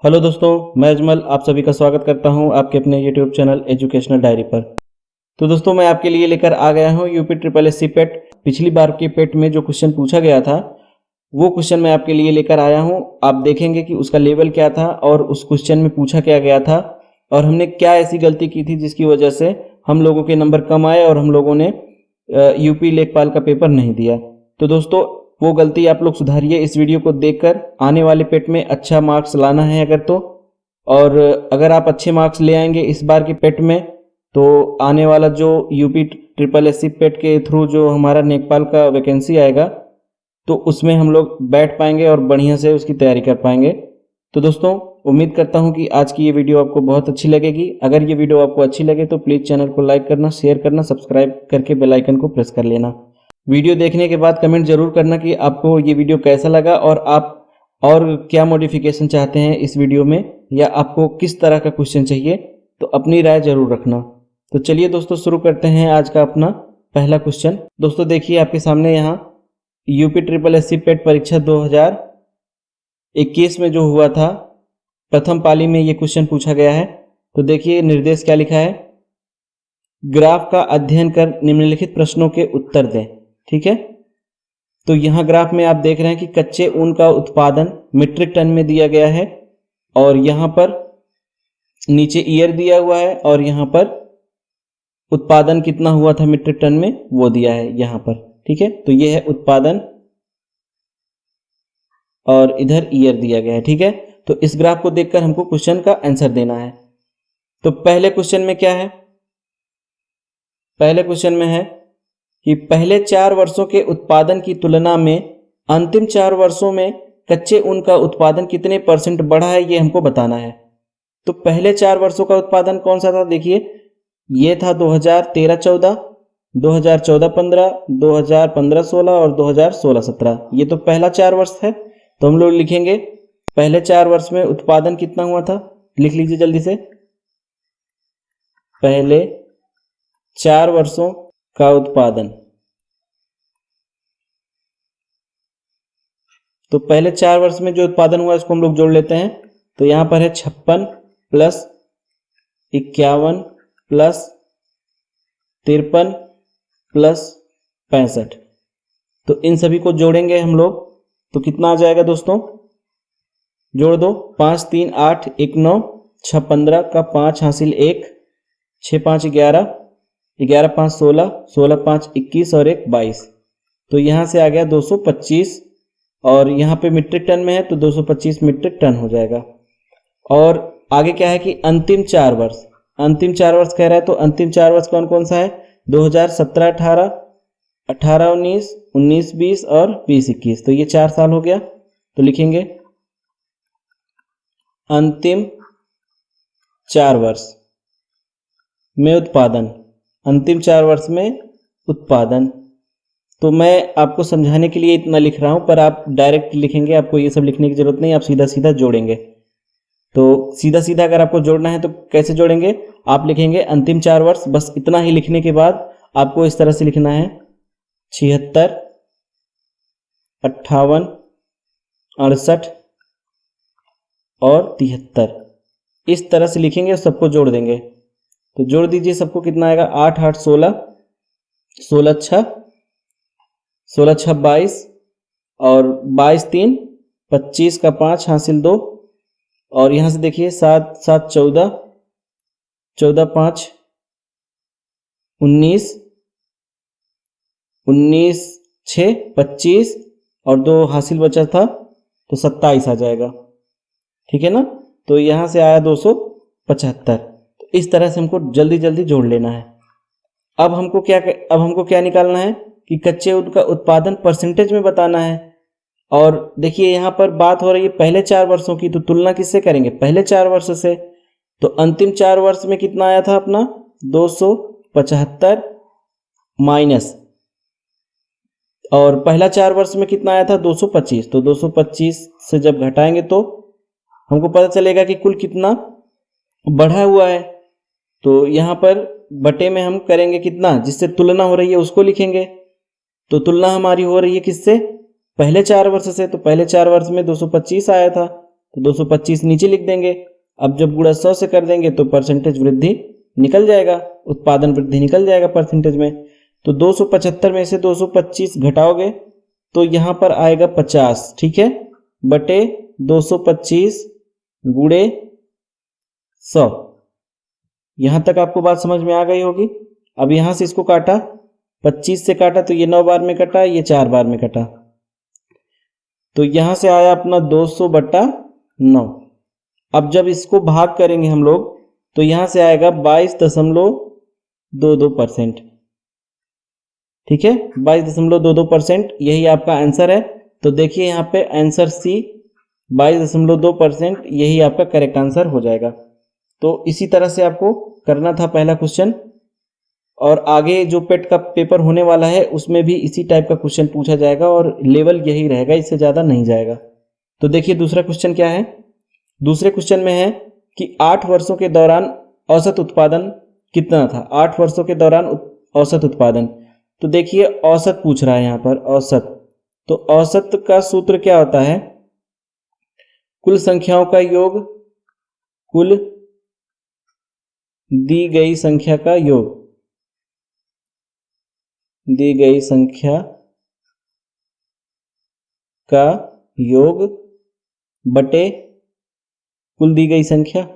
Hello दोस्तों, मैं अजमल आप सभी का स्वागत करता हूं आपके अपने यूट्यूब चैनल एजुकेशनल डायरी पर। तो दोस्तों, मैं आपके लिए लेकर आ गया हूं यूपी ट्रिपल एससी पेट। पिछली बार के पेट में जो क्वेश्चन पूछा गया था वो क्वेश्चन मैं आपके लिए लेकर आया हूं। आप देखेंगे कि उसका लेवल क्या था और उस क्वेश्चन में पूछा क्या गया था और हमने क्या ऐसी गलती की थी जिसकी वजह से हम लोगों के नंबर कम आए और हम लोगों ने यूपी लेखपाल का पेपर नहीं दिया। तो दोस्तों, वो गलती आप लोग सुधारिए इस वीडियो को देखकर। आने वाले पेट में अच्छा मार्क्स लाना है अगर तो, और अगर आप अच्छे मार्क्स ले आएंगे इस बार के पेट में तो आने वाला जो यूपी ट्रिपल एससी पेट के थ्रू जो हमारा लेखपाल का वैकेंसी आएगा तो उसमें हम लोग बैठ पाएंगे और बढ़िया से उसकी तैयारी कर पाएंगे। तो दोस्तों, उम्मीद करता हूं कि आज की ये वीडियो आपको बहुत अच्छी लगेगी। अगर ये वीडियो आपको अच्छी लगे तो प्लीज़ चैनल को लाइक करना, शेयर करना, सब्सक्राइब करके बेल आइकन को प्रेस कर लेना। वीडियो देखने के बाद कमेंट जरूर करना कि आपको ये वीडियो कैसा लगा और आप और क्या मॉडिफिकेशन चाहते हैं इस वीडियो में, या आपको किस तरह का क्वेश्चन चाहिए, तो अपनी राय जरूर रखना। तो चलिए दोस्तों, शुरू करते हैं आज का अपना पहला क्वेश्चन। दोस्तों देखिए आपके सामने यहाँ यूपी ट्रिपल एससी पेट परीक्षा 2021 में जो हुआ था प्रथम पाली में ये क्वेश्चन पूछा गया है। तो देखिए निर्देश क्या लिखा है, ग्राफ का अध्ययन कर निम्नलिखित प्रश्नों के उत्तर दें। ठीक है, तो यहाँ ग्राफ में आप देख रहे हैं कि कच्चे ऊन का उत्पादन मीट्रिक टन में दिया गया है और यहाँ पर नीचे ईयर दिया हुआ है और यहाँ पर उत्पादन कितना हुआ था मीट्रिक टन में वो दिया है यहाँ पर। ठीक है, तो ये है उत्पादन और इधर ईयर दिया गया है। ठीक है, तो इस ग्राफ को देखकर हमको क्वेश्चन का आंसर देना है। तो पहले क्वेश्चन में क्या है, पहले क्वेश्चन में है कि पहले 4 वर्षों के उत्पादन की तुलना में अंतिम 4 वर्षों में कच्चे ऊन का उत्पादन कितने % बढ़ा है ये हमको बताना है। तो पहले 4 वर्षों का उत्पादन कौन सा था, देखिए ये था 2013-14, 2014-15, 2015-16 और 2016-17। ये तो पहला 4 वर्ष है। तो हम लोग लिखेंगे पहले 4 वर्ष में उत्पादन कितना हुआ था, लिख लीजिए जल्दी से। पहले 4 वर्षों का उत्पादन, तो पहले 4 वर्ष में जो उत्पादन हुआ इसको हम लोग जोड़ लेते हैं। तो यहां पर है 56 प्लस 51 प्लस 53 प्लस 65। तो इन सभी को जोड़ेंगे हम लोग तो कितना आ जाएगा दोस्तों, जोड़ दो। 5 3 8 1 9, 6 15 का 5 हासिल 1, 6 5 11, 11 5 16, 16 5 21 और 1 22। तो यहाँ से आ गया 225 और यहाँ पे मीट्रिक टन में है तो 225 मीट्रिक टन हो जाएगा। और आगे क्या है कि अंतिम 4 वर्ष, अंतिम 4 वर्ष कह रहा है तो अंतिम 4 वर्ष कौन कौन सा है, 2017-18, 18-19, 19-20 और 20-21। तो ये 4 साल हो गया। तो लिखेंगे अंतिम 4 वर्ष में उत्पादन, अंतिम 4 वर्ष में उत्पादन। तो मैं आपको समझाने के लिए इतना लिख रहा हूं, पर आप डायरेक्ट लिखेंगे, आपको ये सब लिखने की जरूरत नहीं, आप सीधा सीधा जोड़ेंगे। तो सीधा सीधा अगर आपको जोड़ना है तो कैसे जोड़ेंगे, आप लिखेंगे अंतिम 4 वर्ष, बस इतना ही लिखने के बाद आपको इस तरह से लिखना है 76, 58, 68 और 73। इस तरह से लिखेंगे और सबको जोड़ देंगे। तो जोड़ दीजिए, सबको कितना आएगा, 8 8 16, 16 6, 16 6 22 और 22 3, 25 का 5 हासिल 2 और यहाँ से देखिए 7 7 14, 14 5 19, 19 6 25 और 2 हासिल बचा था तो 27 आ जाएगा। ठीक है ना, तो यहाँ से आया 275। तो इस तरह से हमको जल्दी जल्दी जोड़ लेना है। अब हमको क्या निकालना है कि कच्चे ऊन का उत्पादन % में बताना है। और देखिए यहाँ पर बात हो रही है पहले 4 वर्षों की, तो तुलना किससे करेंगे, पहले 4 वर्ष से। तो अंतिम 4 वर्ष में कितना आया था अपना, 275 माइनस, और पहला 4 वर्ष में कितना आया था, 225। तो 225 से जब घटाएंगे तो हमको पता चलेगा कि कुल कितना बढ़ा हुआ है। तो यहाँ पर बटे में हम करेंगे कितना, जिससे तुलना हो रही है उसको लिखेंगे। तो तुलना हमारी हो रही है किससे, पहले 4 वर्ष से। तो पहले 4 वर्ष में 225 आया था तो 225 नीचे लिख देंगे। अब जब गुणा 100 से कर देंगे तो परसेंटेज वृद्धि निकल जाएगा, उत्पादन वृद्धि निकल जाएगा परसेंटेज में। तो 275 में से 225 घटाओगे तो यहाँ पर आएगा 50, ठीक है, बटे 225 गुणे 100। यहाँ तक आपको बात समझ में आ गई होगी। अब यहाँ से इसको काटा, 25 से काटा तो ये 9 बार में कटा, ये 4 बार में कटा, तो यहाँ से आया अपना 200/9। अब जब इसको भाग करेंगे हम लोग तो यहाँ से आएगा 22.22%, ठीक है, 22.22%, यही आपका आंसर है। तो देखिए यहाँ पे आंसर सी 22.2%, यही आपका करेक्ट आंसर हो जाएगा। तो इसी तरह से आपको करना था पहला क्वेश्चन, और आगे जो पेट का पेपर होने वाला है उसमें भी इसी टाइप का क्वेश्चन पूछा जाएगा और लेवल यही रहेगा, इससे ज़्यादा नहीं जाएगा। तो देखिए दूसरा क्वेश्चन क्या है। दूसरे क्वेश्चन में है कि 8 वर्षों के दौरान औसत उत्पादन कितना था। 8 वर्षों के दौरान औसत उत्पादन, तो देखिए औसत पूछ रहा है यहाँ पर, औसत। तो औसत का सूत्र क्या होता है, कुल संख्याओं का योग, कुल दी गई संख्या का योग, दी गई संख्या का योग बटे कुल दी गई संख्या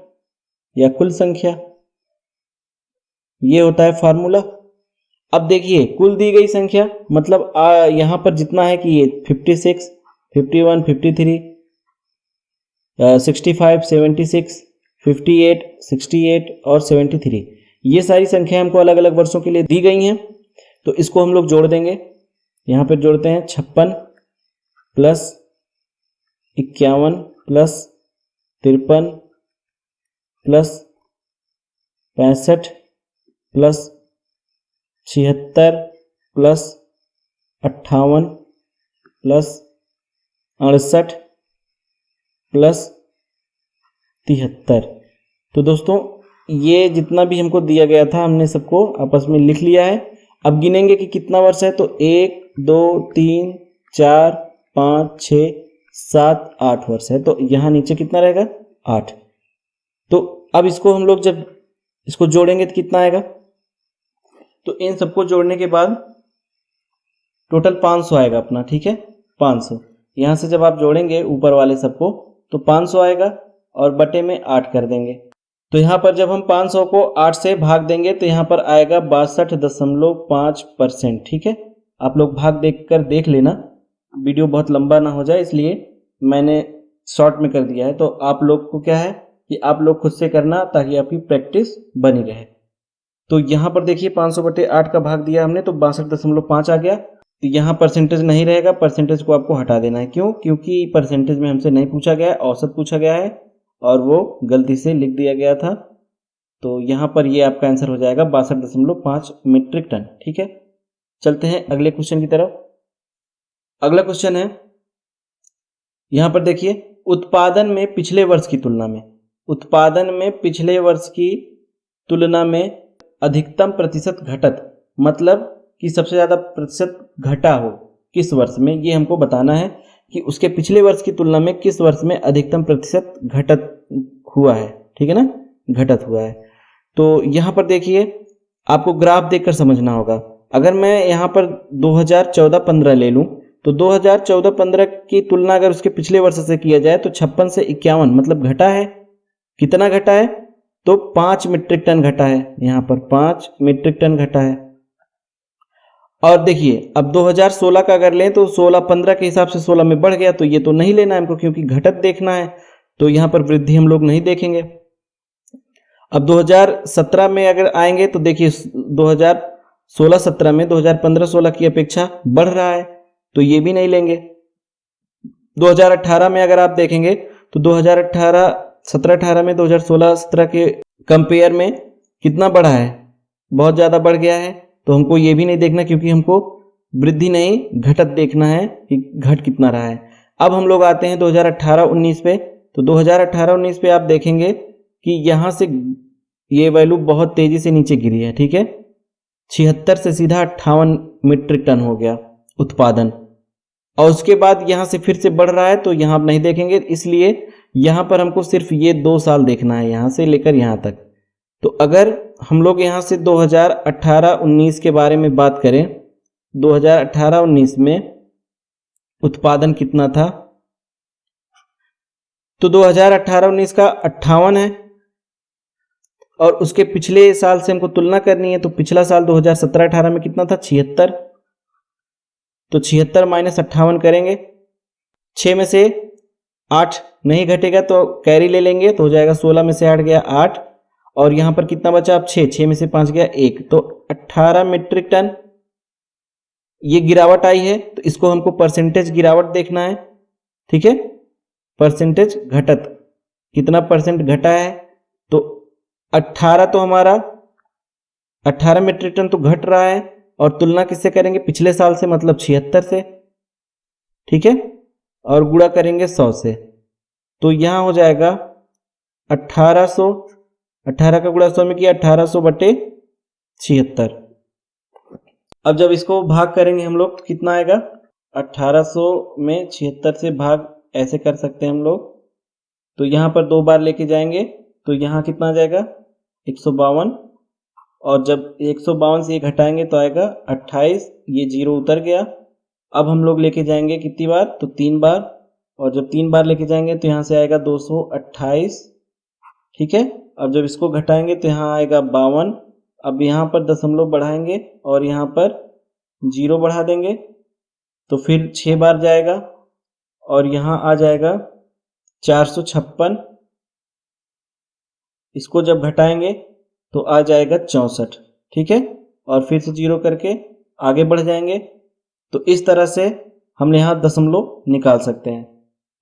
या कुल संख्या, ये होता है फार्मूला। अब देखिए कुल दी गई संख्या मतलब यहाँ पर जितना है कि ये 56, 51, 53, 65, 76, 58, 68 और 73, ये सारी संख्याएं हमको अलग अलग वर्षों के लिए दी गई हैं। तो इसको हम लोग जोड़ देंगे। यहाँ पर जोड़ते हैं 56 plus 51 plus 53 plus 65 plus 76 plus 58 plus 68 plus 73। तो दोस्तों ये जितना भी हमको दिया गया था हमने सबको आपस में लिख लिया है। अब गिनेंगे कि कितना वर्ष है, तो 1, 2, 3, 4, 5, 6, 7, 8 वर्ष है। तो यहाँ नीचे कितना रहेगा, 8। तो अब इसको हम लोग जब इसको जोड़ेंगे तो कितना आएगा, तो इन सबको जोड़ने के बाद टोटल 500 आएगा अपना, ठीक है, 500। यहाँ से जब आप जोड़ेंगे ऊपर वाले सबको तो 500 आएगा और बटे में 8 कर देंगे। तो यहाँ पर जब हम 500 को 8 से भाग देंगे तो यहाँ पर आएगा 62.5%, ठीक है। आप लोग भाग देख लेना, वीडियो बहुत लंबा ना हो जाए इसलिए मैंने शॉर्ट में कर दिया है। तो आप लोग को क्या है कि आप लोग खुद से करना ताकि आपकी प्रैक्टिस बनी रहे। तो यहाँ पर देखिए 500/8 का भाग दिया हमने तो 62.5 आ गया। तो यहाँ परसेंटेज नहीं रहेगा, परसेंटेज को आपको हटा देना है। क्यों? क्योंकि परसेंटेज में हमसे नहीं पूछा गया है, औसत पूछा गया है और वो गलती से लिख दिया गया था। तो यहाँ पर ये आपका आंसर हो जाएगा 62.5 मीट्रिक टन, ठीक है। चलते हैं अगले क्वेश्चन की तरफ। अगला क्वेश्चन है, यहाँ पर देखिए उत्पादन में पिछले वर्ष की तुलना में, उत्पादन में पिछले वर्ष की तुलना में अधिकतम प्रतिशत घटत, मतलब कि सबसे ज़्यादा प्रतिशत घटा हो किस वर्ष में, ये हमको बताना है कि उसके पिछले वर्ष की तुलना में किस वर्ष में अधिकतम प्रतिशत घटत हुआ है, ठीक है ना, घटत हुआ है। तो यहाँ पर देखिए आपको ग्राफ देखकर समझना होगा। अगर मैं यहाँ पर 2014-15 ले लूँ तो 2014-15 की तुलना अगर उसके पिछले वर्ष से किया जाए तो 56 से 51 मतलब घटा है। कितना घटा है? तो 5 मीट्रिक टन घटा है, यहाँ पर 5 मीट्रिक टन घटा है। और देखिए अब 2016 का अगर लें तो 16-15 के हिसाब से 16 में बढ़ गया, तो ये तो नहीं लेना है हमको क्योंकि घटत देखना है, तो यहाँ पर वृद्धि हम लोग नहीं देखेंगे। अब 2017 में अगर आएंगे तो देखिए 2016-17 में 2015-16 की अपेक्षा बढ़ रहा है, तो ये भी नहीं लेंगे। 2018 में अगर आप देखेंगे तो 2017-18 में 2016-17 के कंपेयर में कितना बढ़ा है, बहुत ज़्यादा बढ़ गया है, तो हमको ये भी नहीं देखना क्योंकि हमको वृद्धि नहीं घटत देखना है कि घट कितना रहा है। अब हम लोग आते हैं 2018-19 पे, तो 2018-19 पे आप देखेंगे कि यहाँ से ये वैल्यू बहुत तेज़ी से नीचे गिरी है, ठीक है, 76 से सीधा 58 मीट्रिक टन हो गया उत्पादन, और उसके बाद यहाँ से फिर से बढ़ रहा है, तो यहाँ आप नहीं देखेंगे, इसलिए यहाँ पर हमको सिर्फ ये 2 साल देखना है, यहाँ से लेकर यहाँ तक। तो अगर हम लोग यहाँ से 2018-19 के बारे में बात करें, 2018-19 में उत्पादन कितना था, तो 2018-19 का 58 है, और उसके पिछले साल से हमको तुलना करनी है। तो पिछला साल 2017-18 में कितना था, 76। तो 76 माइनस 58 करेंगे, 6 में से 8 नहीं घटेगा तो कैरी ले लेंगे, तो हो जाएगा 16 में से 8 गया 8, और यहाँ पर कितना बचा अब 6 में से 5 गया 1, तो 18 मीट्रिक टन ये गिरावट आई है। तो इसको हमको परसेंटेज गिरावट देखना है, ठीक है, परसेंटेज घटत, कितना परसेंट घटा है। तो 18 तो हमारा 18 मीट्रिक टन तो घट रहा है, और तुलना किससे करेंगे, पिछले साल से, मतलब 76 से, ठीक है, और गुणा करेंगे 100 से। तो यहाँ हो जाएगा 1800, 18 का गुणा 100 में किया 1800 बटे 76। अब जब इसको भाग करेंगे हम लोग तो कितना आएगा, 1800 में 76 से भाग ऐसे कर सकते हैं हम लोग। तो यहाँ पर 2 बार लेके जाएंगे तो यहाँ कितना आ जाएगा 152, और जब 152 से ये घटाएंगे तो आएगा 28, ये 0 उतर गया। अब हम लोग लेके जाएंगे कितनी बार, तो 3 बार, और जब 3 बार लेके जाएंगे तो यहाँ से आएगा 228, ठीक है। अब जब इसको घटाएंगे तो यहाँ आएगा 52। अब यहाँ पर दशमलव बढ़ाएंगे और यहाँ पर 0 बढ़ा देंगे, तो फिर 6 बार जाएगा और यहाँ आ जाएगा 456। इसको जब घटाएंगे तो आ जाएगा 64, ठीक है, और फिर से 0 करके आगे बढ़ जाएंगे। तो इस तरह से हम यहाँ दशमलव निकाल सकते हैं।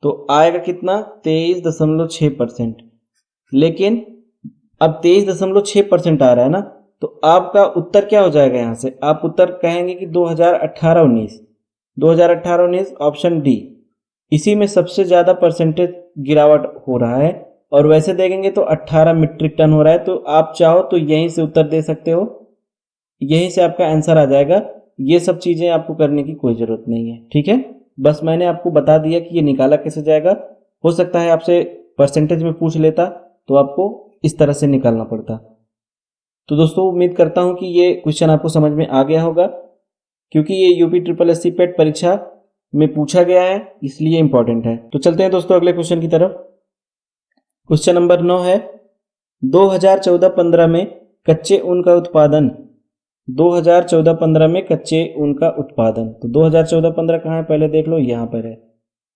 तो आएगा कितना, 23.6%। लेकिन अब 23.6% आ रहा है ना, तो आपका उत्तर क्या हो जाएगा, यहाँ से आप उत्तर कहेंगे कि 2018-19 ऑप्शन डी, इसी में सबसे ज़्यादा परसेंटेज गिरावट हो रहा है। और वैसे देखेंगे तो 18 मीट्रिक टन हो रहा है। तो आप चाहो तो यहीं से उत्तर दे सकते हो, यहीं से आपका आंसर आ जाएगा। ये सब चीज़ें आपको करने की कोई ज़रूरत नहीं है, ठीक है। बस मैंने आपको बता दिया कि ये निकाला कैसे जाएगा। हो सकता है आपसे परसेंटेज में पूछ लेता तो आपको इस तरह से निकालना पड़ता। तो दोस्तों उम्मीद करता हूँ कि ये क्वेश्चन आपको समझ में आ गया होगा, क्योंकि ये यूपी ट्रिपल एस सी पेट परीक्षा में पूछा गया है, इसलिए इंपॉर्टेंट है। तो चलते हैं दोस्तों अगले क्वेश्चन की तरफ। क्वेश्चन नंबर 9 है, 2014-15 में कच्चे ऊन का उत्पादन, 2014-15 में कच्चे ऊन का उत्पादन। तो 2014-15 कहाँ है, पहले देख लो, यहाँ पर है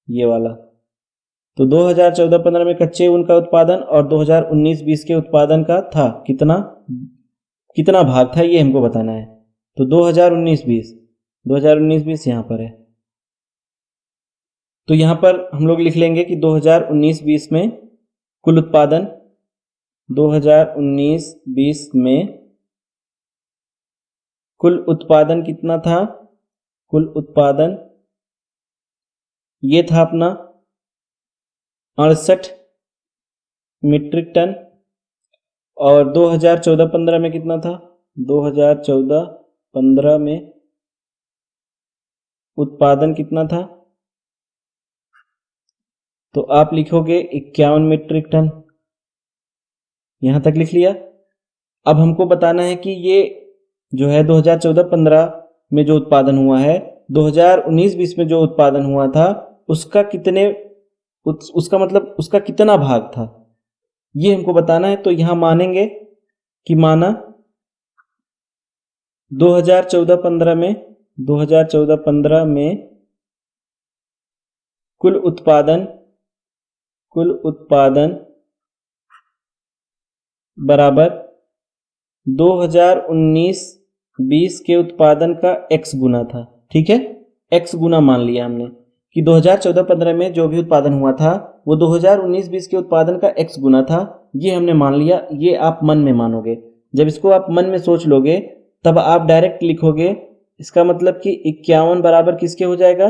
ये वाला। तो 2014-15 में कच्चे ऊन का उत्पादन और 2019-20 के उत्पादन का था कितना भाग था, ये हमको बताना है। तो 2019-20 यहाँ पर है। तो यहाँ पर हम लोग लिख लेंगे कि 2019-20 में कुल उत्पादन, 2019-20 में कुल उत्पादन कितना था, कुल उत्पादन ये था अपना 68 मीट्रिक टन। और 2014-15 में कितना था, 2014-15 में उत्पादन कितना था, तो आप लिखोगे 51 मीट्रिक टन। यहां तक लिख लिया। अब हमको बताना है कि ये जो है 2014-15 में जो उत्पादन हुआ है, 2019-20 में जो उत्पादन हुआ था उसका उसका मतलब उसका कितना भाग था, ये हमको बताना है। तो यहां मानेंगे कि माना 2014-15 में कुल उत्पादन बराबर 2019-20 के उत्पादन का x गुना था, ठीक है। x गुना मान लिया हमने कि 2014-15 में जो भी उत्पादन हुआ था वो 2019-20 के उत्पादन का x गुना था, ये हमने मान लिया। ये आप मन में मानोगे, जब इसको आप मन में सोच लोगे तब आप डायरेक्ट लिखोगे। इसका मतलब कि 51 बराबर किसके हो जाएगा,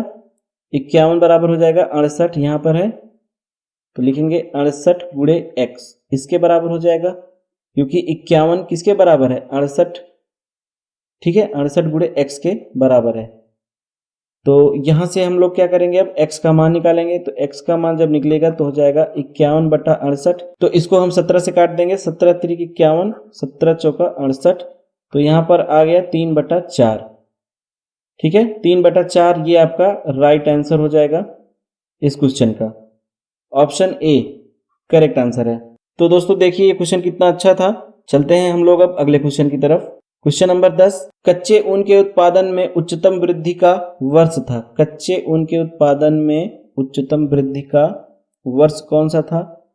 51 बराबर हो जाएगा 68, यहाँ पर है तो लिखेंगे 68 गुणे x, इसके बराबर हो जाएगा, क्योंकि 51 किसके बराबर है, 68, ठीक है, 68 गुणे x के बराबर है। तो यहाँ से हम लोग क्या करेंगे, अब x का मान निकालेंगे। तो x का मान जब निकलेगा तो हो जाएगा 51/68। तो इसको हम 17 से काट देंगे, 17 × 51, 17 × 4 68। तो यहाँ पर आ गया 3/4। ठीक है, 3/4 ये आपका राइट आंसर हो जाएगा इस क्वेश्चन का। ऑप्शन ए करेक्ट आंसर है। तो दोस्तों देखिए ये क्वेश्चन कितना अच्छा था। चलते हैं हम लोग अब अगले क्वेश्चन की तरफ। क्वेश्चन नंबर 10, कच्चे ऊन के उत्पादन में उच्चतम वृद्धि का वर्ष था। कच्चे ऊन के उत्पादन में उच्चतम वृद्धि का वर्ष कौन सा था,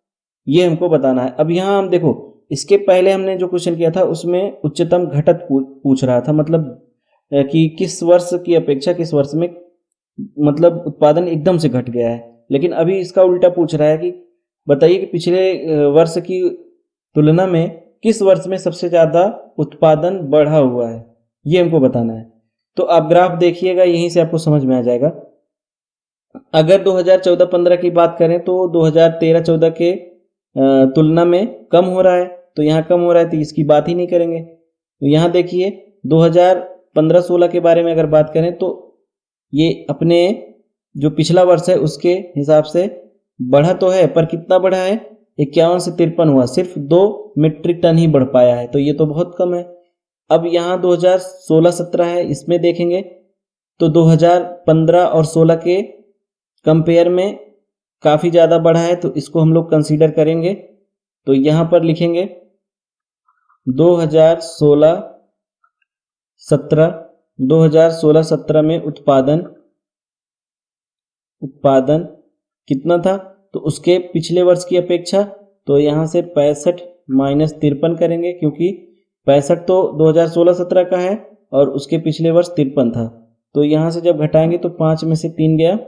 ये हमको बताना है। अब यहाँ हम देखो, इसके पहले हमने जो क्वेश्चन किया था उसमें उच्चतम घटत पूछ रहा था, मतलब कि किस वर्ष की अपेक्षा किस वर्ष में मतलब उत्पादन एकदम से घट गया है। लेकिन अभी इसका उल्टा पूछ रहा है कि बताइए कि पिछले वर्ष की तुलना में किस वर्ष में सबसे ज़्यादा उत्पादन बढ़ा हुआ है, ये हमको बताना है। तो आप ग्राफ देखिएगा, यहीं से आपको समझ में आ जाएगा। अगर 2014-15 की बात करें तो 2013-14 के तुलना में कम हो रहा है, तो यहाँ कम हो रहा है तो इसकी बात ही नहीं करेंगे। तो यहाँ देखिए 2015-16 के बारे में अगर बात करें तो ये अपने जो पिछला वर्ष है उसके हिसाब से बढ़ा तो है, पर कितना बढ़ा है, 51 से 53 हुआ, सिर्फ 2 मीट्रिक टन ही बढ़ पाया है, तो ये तो बहुत कम है। अब यहाँ 2016-17 है, इसमें देखेंगे तो 2015 और 16 के कंपेयर में काफ़ी ज़्यादा बढ़ा है, तो इसको हम लोग कंसीडर करेंगे। तो यहाँ पर लिखेंगे 2016-17 में उत्पादन कितना था, तो उसके पिछले वर्ष की अपेक्षा, तो यहाँ से 65 माइनस 53 करेंगे, क्योंकि 65 तो 2016-17 का है और उसके पिछले वर्ष 53 था। तो यहाँ से जब घटाएंगे तो 5 में से 3 गया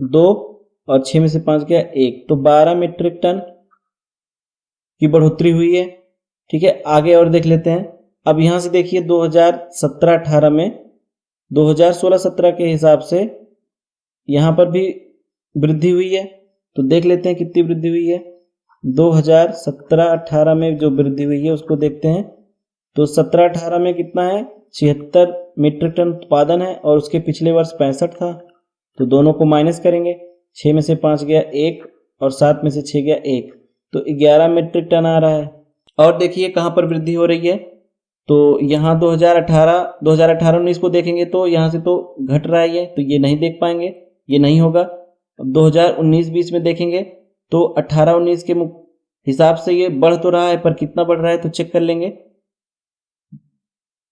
2 और 6 में से 5 गया 1, तो 12 मीट्रिक टन की बढ़ोतरी हुई है। ठीक है, आगे और देख लेते हैं। अब यहाँ से देखिए 2017-18 में 2016-17 के हिसाब से यहाँ पर भी वृद्धि हुई है, तो देख लेते हैं कितनी वृद्धि हुई है। 2017-18 में जो वृद्धि हुई है उसको देखते हैं। तो 17-18 में कितना है, 76 मीट्रिक टन उत्पादन है और उसके पिछले वर्ष 65 था, तो दोनों को माइनस करेंगे। 6 में से 5 गया 1 और 7 में से 6 गया 1, तो 11 मीट्रिक टन आ रहा है। और देखिए कहाँ पर वृद्धि हो रही है, तो यहाँ 2018-19 को देखेंगे तो यहाँ से तो घट रहा है, तो ये नहीं देख पाएंगे, ये नहीं होगा। अब 2019-20 में देखेंगे तो 18-19 के हिसाब से ये बढ़ तो रहा है, पर कितना बढ़ रहा है तो चेक कर लेंगे।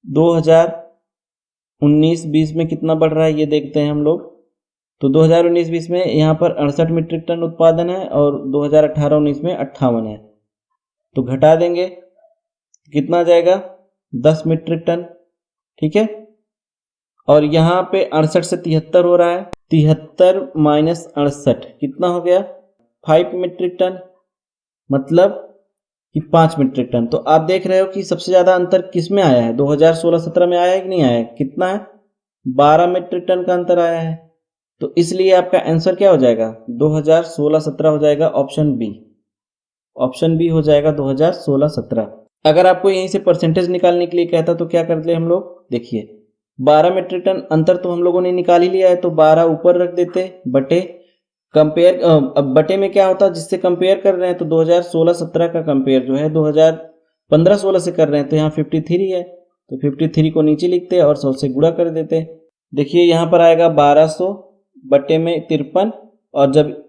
2019-20 में कितना बढ़ रहा है ये देखते हैं हम लोग। तो 2019-20 में यहाँ पर 68 मीट्रिक टन उत्पादन है और 2018-19 में 58 है, तो घटा देंगे कितना आ जाएगा, 10 मीट्रिक टन। ठीक है, और यहाँ पे 68 से 73 हो रहा है, 73 माइनस 68 कितना हो गया, 5 मीट्रिक टन, मतलब कि 5 मीट्रिक टन। तो आप देख रहे हो कि सबसे ज़्यादा अंतर किस में आया है, 2016-17 में आया है कि नहीं आया है, कितना है, 12 मीट्रिक टन का अंतर आया है। तो इसलिए आपका आंसर क्या हो जाएगा, 2016-17 हो जाएगा, ऑप्शन बी। ऑप्शन बी हो जाएगा 2016-17। अगर आपको यहीं से परसेंटेज निकालने के लिए कहता तो क्या करते हम लोग, देखिए 12 मीट्रिक टन अंतर तो हम लोगों ने निकाल ही लिया है, तो 12 ऊपर रख देते बटे कंपेयर। अब बटे में क्या होता है, जिससे कंपेयर कर रहे हैं, तो 2016-17 का कंपेयर जो है 2015-16 से कर रहे हैं, तो यहाँ 53 है, तो 53 को नीचे लिखते और 100 से गुणा कर देते। देखिए यहाँ पर आएगा 1200 बटे में 53, और जब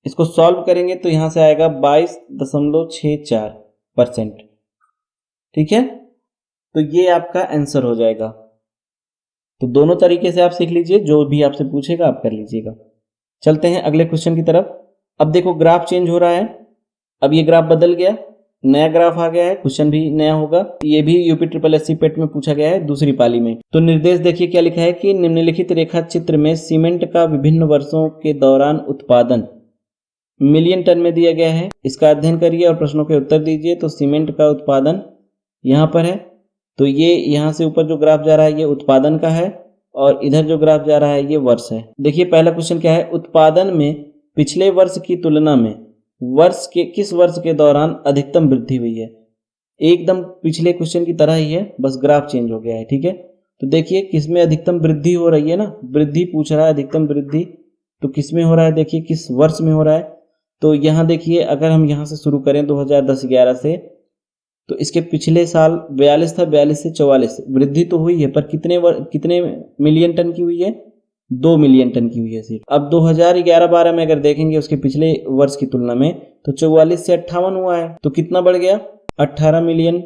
इसको सॉल्व करेंगे तो यहाँ से आएगा 22.64%। ठीक है, तो ये आपका आंसर हो जाएगा। तो दोनों तरीके से आप सीख लीजिए, जो भी आपसे पूछेगा आप कर लीजिएगा। चलते हैं अगले क्वेश्चन की तरफ। अब देखो ग्राफ चेंज हो रहा है, अब ये ग्राफ बदल गया, नया ग्राफ आ गया है, क्वेश्चन भी नया होगा। ये भी यूपी SSSC पेट में पूछा गया है दूसरी पाली में। तो निर्देश देखिए क्या लिखा है कि निम्नलिखित रेखा चित्र में सीमेंट का विभिन्न वर्षों के दौरान उत्पादन मिलियन टन में दिया गया है, इसका अध्ययन करिए और प्रश्नों के उत्तर दीजिए। तो सीमेंट का उत्पादन यहाँ पर है, तो ये यहाँ से ऊपर जो ग्राफ जा रहा है ये उत्पादन का है, और इधर जो ग्राफ जा रहा है ये वर्ष है। देखिए पहला क्वेश्चन क्या है, उत्पादन में पिछले वर्ष की तुलना में किस वर्ष के दौरान अधिकतम वृद्धि हुई है। एकदम पिछले क्वेश्चन की तरह ही है, बस ग्राफ चेंज हो गया है। ठीक है, तो देखिए किसमें अधिकतम वृद्धि हो रही है ना, वृद्धि पूछ रहा है अधिकतम वृद्धि, तो किसमें हो रहा है, देखिए किस वर्ष में हो रहा है। तो यहाँ देखिए अगर हम यहाँ से शुरू करें 2010-11 से, तो इसके पिछले साल 42 था, 42 से 44 वृद्धि तो हुई है, पर कितने मिलियन टन की हुई है, 2 मिलियन टन की हुई है सिर्फ। अब 2011-12 में अगर देखेंगे उसके पिछले वर्ष की तुलना में, तो 44 से 58 हुआ है, तो कितना बढ़ गया, 18 मिलियन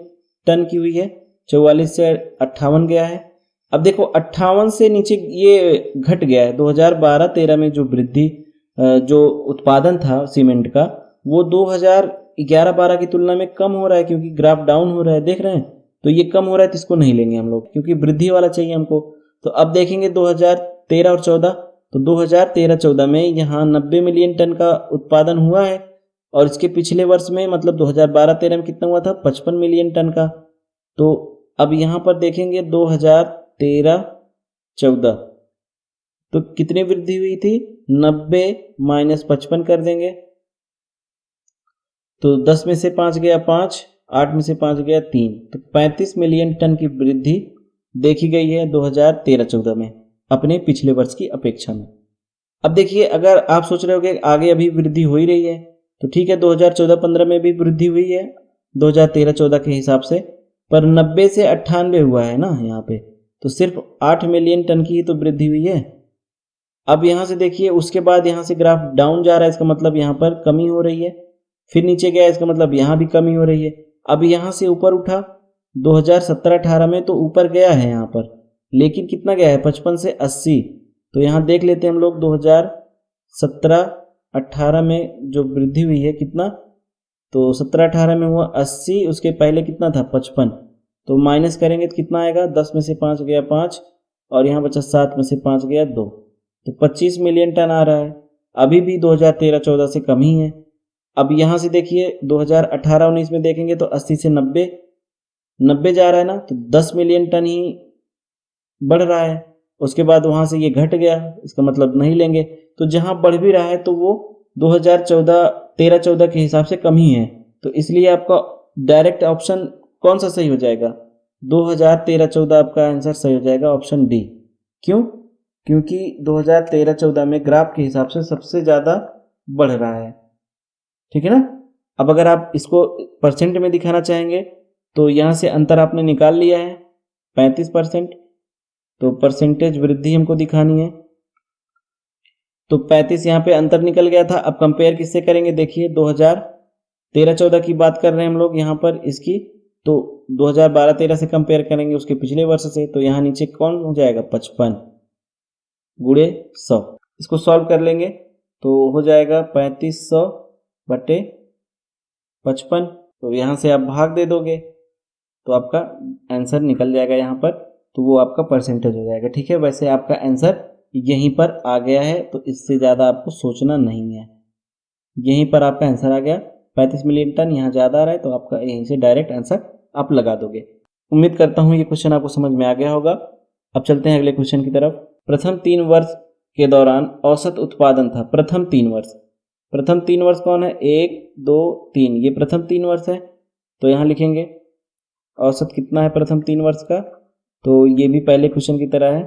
टन की हुई है, 44 से 58 गया है। अब देखो 58 से नीचे ये घट गया है। 2012-13 में जो वृद्धि जो उत्पादन था सीमेंट का, वो 2011-12 की तुलना में कम हो रहा है, क्योंकि ग्राफ डाउन हो रहा है, देख रहे हैं। तो ये कम हो रहा है तो इसको नहीं लेंगे हम लोग, क्योंकि वृद्धि वाला चाहिए हमको। तो अब देखेंगे 2013 और 14, तो 2013-14 में यहाँ 90 मिलियन टन का उत्पादन हुआ है, और इसके पिछले वर्ष में मतलब 2012-13 में कितना हुआ था, 55 मिलियन टन का। तो अब यहाँ पर देखेंगे 2013-14, तो कितनी वृद्धि हुई थी, 90 - 55 कर देंगे, तो 10 में से 5 गया 5, 8 में से 5 गया 3, तो 35 मिलियन टन की वृद्धि देखी गई है 2013-14 में अपने पिछले वर्ष की अपेक्षा में। अब देखिए अगर आप सोच रहे हो कि आगे अभी वृद्धि हो ही रही है, तो ठीक है 2014-15 में भी वृद्धि हुई है 2013-14 के हिसाब से, पर 90 से 98 हुआ है ना यहाँ पे, तो सिर्फ 8 मिलियन टन की ही तो वृद्धि हुई है। अब यहाँ से देखिए उसके बाद यहाँ से ग्राफ डाउन जा रहा है, इसका मतलब यहाँ पर कमी हो रही है, फिर नीचे गया, इसका मतलब यहाँ भी कमी हो रही है। अब यहाँ से ऊपर उठा 2017-18 में, तो ऊपर गया है यहाँ पर, लेकिन कितना गया है, 55 से 80। तो यहाँ देख लेते हैं हम लोग 2017-18 में जो वृद्धि हुई है कितना, तो 17-18 में हुआ 80, उसके पहले कितना था 55, तो माइनस करेंगे तो कितना आएगा, 10 में से 5 गया 5, और यहाँ बचा 7 में से 5 गया 2, तो 25 मिलियन टन आ रहा है। अभी भी 2013-14 से कम ही है। अब यहाँ से देखिए 2018-19 में देखेंगे तो 80 से 90 जा रहा है ना, तो 10 मिलियन टन ही बढ़ रहा है। उसके बाद वहाँ से ये घट गया, इसका मतलब नहीं लेंगे। तो जहाँ बढ़ भी रहा है तो वो 2013-14 के हिसाब से कम ही है, तो इसलिए आपका डायरेक्ट ऑप्शन कौन सा सही हो जाएगा, 2013-14 आपका आंसर सही हो जाएगा, ऑप्शन डी। क्यों, क्योंकि 2013-14 में ग्राफ के हिसाब से सबसे ज़्यादा बढ़ रहा है, ठीक है ना। अब अगर आप इसको परसेंट में दिखाना चाहेंगे, तो यहाँ से अंतर आपने निकाल लिया है 35%, तो परसेंटेज वृद्धि हमको दिखानी है, तो 35 यहाँ पे अंतर निकल गया था। अब कंपेयर किससे करेंगे, देखिए 2013-14 की बात कर रहे हैं हम लोग यहाँ पर इसकी, तो 2012-13 से कंपेयर करेंगे उसके पिछले वर्ष से, तो यहाँ नीचे कौन हो जाएगा, 55 गुणे 100। इसको सॉल्व कर लेंगे तो हो जाएगा 3500/55, तो यहाँ से आप भाग दे दोगे तो आपका आंसर निकल जाएगा यहाँ पर, तो वो आपका परसेंटेज हो जाएगा, ठीक है। वैसे आपका आंसर यहीं पर आ गया है, तो इससे ज़्यादा आपको सोचना नहीं है, यहीं पर आपका आंसर आ गया। 35 मिलियन टन यहाँ ज़्यादा आ रहा है, तो आपका यहीं से डायरेक्ट आंसर आप लगा दोगे। उम्मीद करता हूँ ये क्वेश्चन आपको समझ में आ गया होगा। अब चलते हैं अगले क्वेश्चन की तरफ। प्रथम 3 वर्ष के दौरान औसत उत्पादन था, प्रथम 3 वर्ष, प्रथम 3 वर्ष कौन है, 1 2 3, ये प्रथम 3 वर्ष है। तो यहाँ लिखेंगे औसत कितना है प्रथम 3 वर्ष का, तो ये भी पहले क्वेश्चन की तरह है,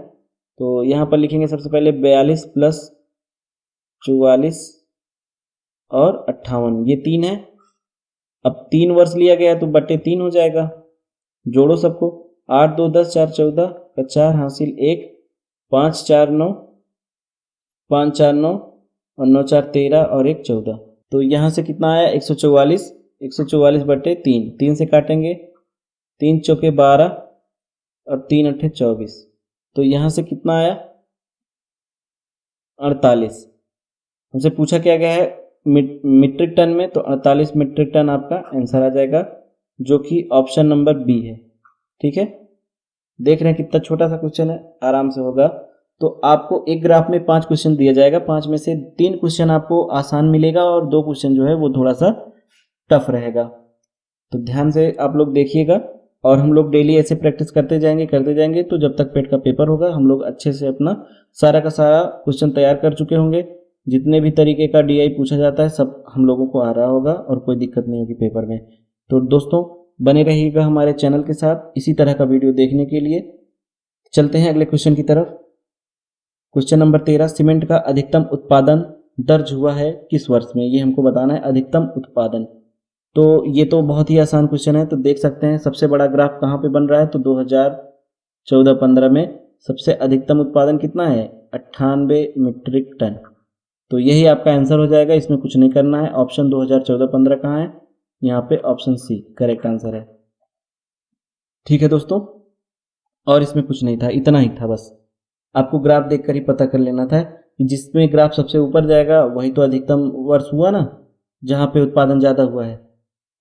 तो यहाँ पर लिखेंगे सबसे पहले 42 + 44 और 58, ये 3 है। अब 3 वर्ष लिया गया तो बटे 3 हो जाएगा, जोड़ो सबको, 8 2 10 4 14 का 4 हासिल 1, 5 4 9, 5 4 9 और 9 4 13 और 1 14, तो यहाँ से कितना आया 144, 144/3, 3 से काटेंगे, 3 चौके 12 और 3 अट्ठे 24, तो यहाँ से कितना आया 48। हमसे पूछा क्या गया है मीट्रिक टन में, तो 48 मीट्रिक टन आपका आंसर आ जाएगा, जो कि ऑप्शन नंबर बी है, ठीक है। देख रहे हैं कितना छोटा सा क्वेश्चन है, आराम से होगा। तो आपको एक ग्राफ में 5 क्वेश्चन दिया जाएगा, 5 में से 3 क्वेश्चन आपको आसान मिलेगा और 2 क्वेश्चन जो है वो थोड़ा सा टफ रहेगा, तो ध्यान से आप लोग देखिएगा। और हम लोग डेली ऐसे प्रैक्टिस करते जाएंगे, तो जब तक पेट का पेपर होगा हम लोग अच्छे से अपना सारा का सारा क्वेश्चन तैयार कर चुके होंगे। जितने भी तरीके का DI पूछा जाता है सब हम लोगों को आ रहा होगा और कोई दिक्कत नहीं होगी पेपर में। तो दोस्तों बने रहिएगा हमारे चैनल के साथ इसी तरह का वीडियो देखने के लिए। चलते हैं अगले क्वेश्चन की तरफ। क्वेश्चन नंबर 13, सीमेंट का अधिकतम उत्पादन दर्ज हुआ है किस वर्ष में? ये हमको बताना है अधिकतम उत्पादन। तो ये तो बहुत ही आसान क्वेश्चन है। तो देख सकते हैं सबसे बड़ा ग्राफ कहाँ पे बन रहा है, तो 2014-15 में सबसे अधिकतम उत्पादन कितना है, 98 मीट्रिक टन। तो यही आपका आंसर हो जाएगा, इसमें कुछ नहीं करना है। ऑप्शन 2014-15 कहाँ है, यहाँ पे ऑप्शन सी करेक्ट आंसर है। ठीक है दोस्तों, और इसमें कुछ नहीं था, इतना ही था बस। आपको ग्राफ देखकर ही पता कर लेना था कि जिसमें ग्राफ सबसे ऊपर जाएगा वही तो अधिकतम वर्ष हुआ ना, जहाँ पे उत्पादन ज़्यादा हुआ है।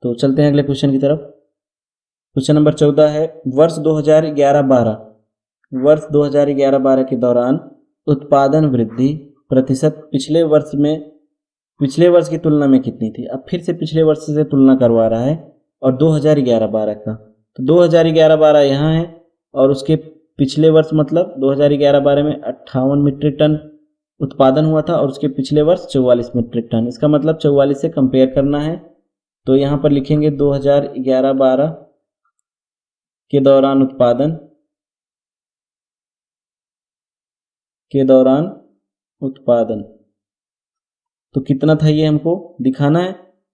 तो चलते हैं अगले क्वेश्चन की तरफ। क्वेश्चन नंबर 14 है, वर्ष 2011-12 के दौरान उत्पादन वृद्धि प्रतिशत पिछले वर्ष की तुलना में कितनी थी? अब फिर से पिछले वर्ष से तुलना करवा रहा है और 2011-12 का। तो 2011-12 यहाँ है और उसके पिछले वर्ष मतलब 2011-12 में 58 मीट्रिक टन उत्पादन हुआ था और उसके पिछले वर्ष 44 मीट्रिक टन। इसका मतलब 44 से कंपेयर करना है। तो यहाँ पर लिखेंगे 2011-12 के दौरान उत्पादन तो कितना था ये हमको दिखाना है।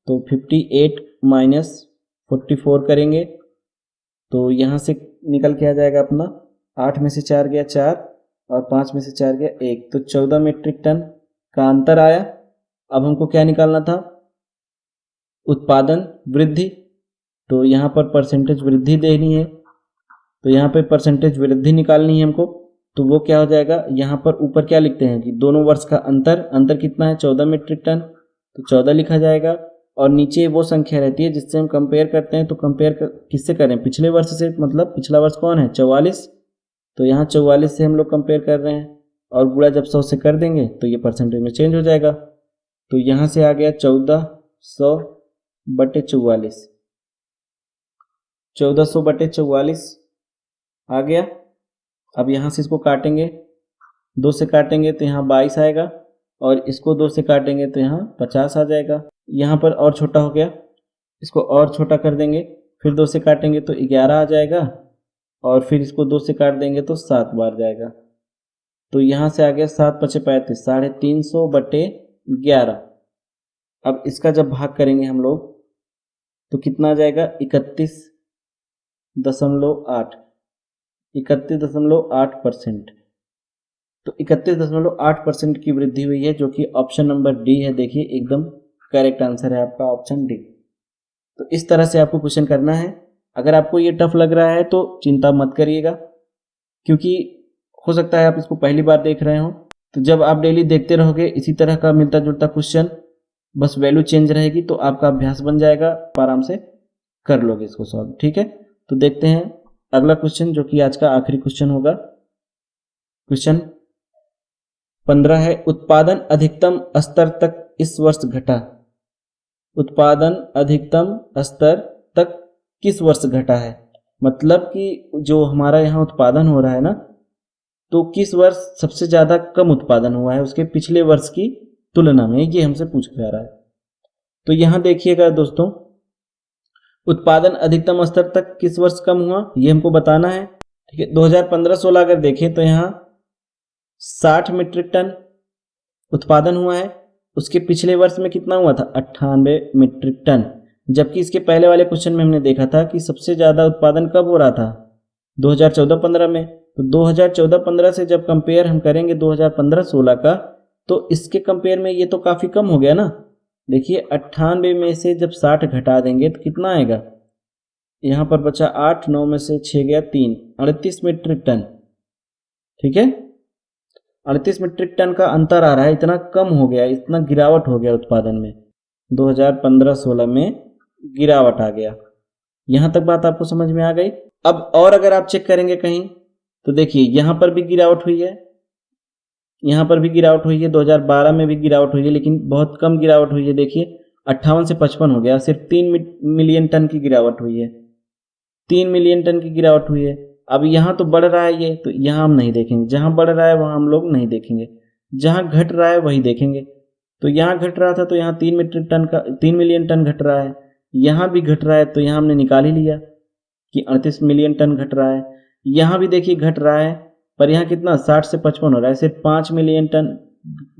तो 58 माइनस 44 करेंगे तो यहाँ से निकल के आ जाएगा अपना 8 में से 4 गया 4 और 5 में से 4 गया 1, तो 14 मीट्रिक टन का अंतर आया। अब हमको क्या निकालना था, उत्पादन वृद्धि। तो यहाँ पर परसेंटेज वृद्धि देनी है, तो यहाँ पे परसेंटेज वृद्धि निकालनी है हमको। तो वो क्या हो जाएगा, यहाँ पर ऊपर क्या लिखते हैं कि दोनों वर्ष का अंतर कितना है, 14 मीट्रिक टन, तो 14 लिखा जाएगा। और नीचे वो संख्या रहती है जिससे हम कंपेयर करते हैं। तो कंपेयर किससे करें, पिछले वर्ष से, मतलब पिछला वर्ष कौन है, 44। तो यहाँ 44 से हम लोग कंपेयर कर रहे हैं और गुणा जब 100 से कर देंगे तो ये परसेंटेज में चेंज हो जाएगा। तो यहाँ से आ गया 1400/44, 1400/44 आ गया। अब यहाँ से इसको काटेंगे, 2 से काटेंगे तो यहाँ 22 आएगा और इसको 2 से काटेंगे तो यहाँ 50 आ जाएगा। यहाँ पर और छोटा हो गया, इसको और छोटा कर देंगे, फिर 2 से काटेंगे तो 11 आ जाएगा और फिर इसको 2 से काट देंगे तो 7 बार जाएगा। तो यहाँ से आ गया 7×5 = 35, 350/11। अब इसका जब भाग करेंगे हम लोग तो कितना आ जाएगा, 31.8%। तो 31.8% की वृद्धि हुई है, जो कि ऑप्शन नंबर डी है। देखिए एकदम करेक्ट आंसर है आपका ऑप्शन डी। तो इस तरह से आपको क्वेश्चन करना है। अगर आपको ये टफ लग रहा है तो चिंता मत करिएगा, क्योंकि हो सकता है आप इसको पहली बार देख रहे हो। तो जब आप डेली देखते रहोगे इसी तरह का मिलता जुलता क्वेश्चन, बस वैल्यू चेंज रहेगी, तो आपका अभ्यास बन जाएगा, आराम से कर लोगे इसको सॉल्व। ठीक है, तो देखते हैं अगला क्वेश्चन, जो कि आज का आखिरी क्वेश्चन होगा। क्वेश्चन 15 है, उत्पादन अधिकतम स्तर तक इस वर्ष घटा। उत्पादन अधिकतम स्तर तक किस वर्ष घटा है? मतलब कि जो हमारा यहाँ उत्पादन हो रहा है ना, तो किस वर्ष सबसे ज़्यादा कम उत्पादन हुआ है उसके पिछले वर्ष की तुलना में, ये हमसे पूछा जा रहा है। तो यहाँ देखिएगा दोस्तों, उत्पादन अधिकतम स्तर तक किस वर्ष कम हुआ ये हमको बताना है। ठीक है, 2015-16 अगर देखें तो यहाँ 60 मीट्रिक टन उत्पादन हुआ है। उसके पिछले वर्ष में कितना हुआ था, 98 मीट्रिक टन। जबकि इसके पहले वाले क्वेश्चन में हमने देखा था कि सबसे ज़्यादा उत्पादन कब हो रहा था, 2014-15 में। तो 2014-15 से जब कंपेयर हम करेंगे 2015-16 का, तो इसके कंपेयर में ये तो काफ़ी कम हो गया ना। देखिए 98 में से जब 60 घटा देंगे तो कितना आएगा, यहाँ पर बचा 8, 9 में से 6 गया 3, 38 मीट्रिक टन। ठीक है, 38 मीट्रिक टन का अंतर आ रहा है, इतना कम हो गया, इतना गिरावट हो गया उत्पादन में। 2015-16 में गिरावट आ गया। यहाँ तक बात आपको समझ में आ गई। अब और अगर आप चेक करेंगे कहीं तो देखिए यहाँ पर भी गिरावट हुई है, यहाँ पर भी गिरावट हुई है, 2012 में भी गिरावट हुई है, लेकिन बहुत कम गिरावट हुई है। देखिए 58 से 55 हो गया, सिर्फ 3 मिलियन टन की गिरावट हुई है, 3 मिलियन टन की गिरावट हुई है। अब यहाँ तो बढ़ रहा है ये, तो यहाँ हम नहीं देखेंगे, जहाँ बढ़ रहा है वहाँ हम लोग नहीं देखेंगे, जहाँ घट रहा है वही देखेंगे। तो यहाँ घट रहा था तो यहाँ 3 मिलियन टन घट रहा है, यहाँ भी घट रहा है, तो यहाँ हमने निकाल ही लिया कि 38 मिलियन टन घट रहा है। यहाँ भी देखिए घट रहा है, पर यहाँ कितना 60 से 55 हो रहा है, सिर्फ 5 मिलियन टन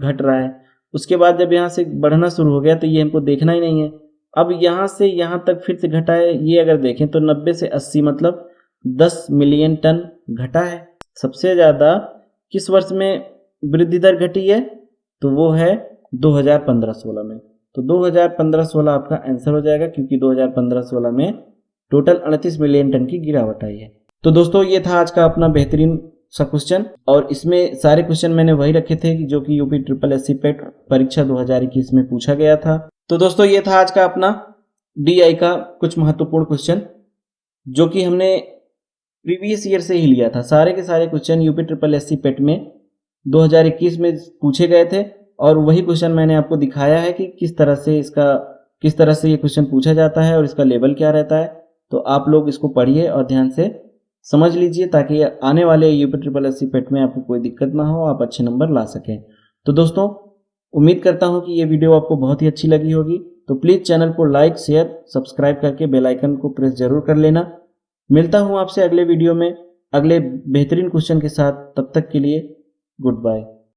घट रहा है। उसके बाद जब यहाँ से बढ़ना शुरू हो गया तो ये हमको देखना ही नहीं है। अब यहाँ से यहाँ तक फिर से घटा है, ये अगर देखें तो 90 से 80 मतलब 10 मिलियन टन घटा है। सबसे ज़्यादा किस वर्ष में वृद्धि दर घटी है, तो वो है 2015-16 में। तो 2015-16 आपका आंसर हो जाएगा, क्योंकि 2015-16 में टोटल 38 मिलियन टन की गिरावट आई है। तो दोस्तों ये था आज का अपना बेहतरीन सा क्वेश्चन, और इसमें सारे क्वेश्चन मैंने वही रखे थे जो कि यूपी ट्रिपल एस सी पेट परीक्षा 2021 में पूछा गया था। तो दोस्तों ये था आज का अपना DI का कुछ महत्वपूर्ण क्वेश्चन, जो कि हमने प्रीवियस ईयर से ही लिया था। सारे के सारे question UP triple S C PET में 2021 में पूछे गए थे, और वही क्वेश्चन मैंने आपको दिखाया है कि किस तरह से ये क्वेश्चन पूछा जाता है और इसका लेवल क्या रहता है। तो आप लोग इसको पढ़िए और ध्यान से समझ लीजिए, ताकि आने वाले UP triple S C PET में आपको कोई दिक्कत ना हो, आप अच्छे नंबर ला सकें। तो दोस्तों उम्मीद करता हूं कि ये वीडियो आपको बहुत ही अच्छी लगी होगी। तो प्लीज़ चैनल को लाइक, शेयर, सब्सक्राइब करके बेल आइकन को प्रेस जरूर कर लेना। मिलता हूं आपसे अगले वीडियो में अगले बेहतरीन क्वेश्चन के साथ। तब तक के लिए गुड बाय।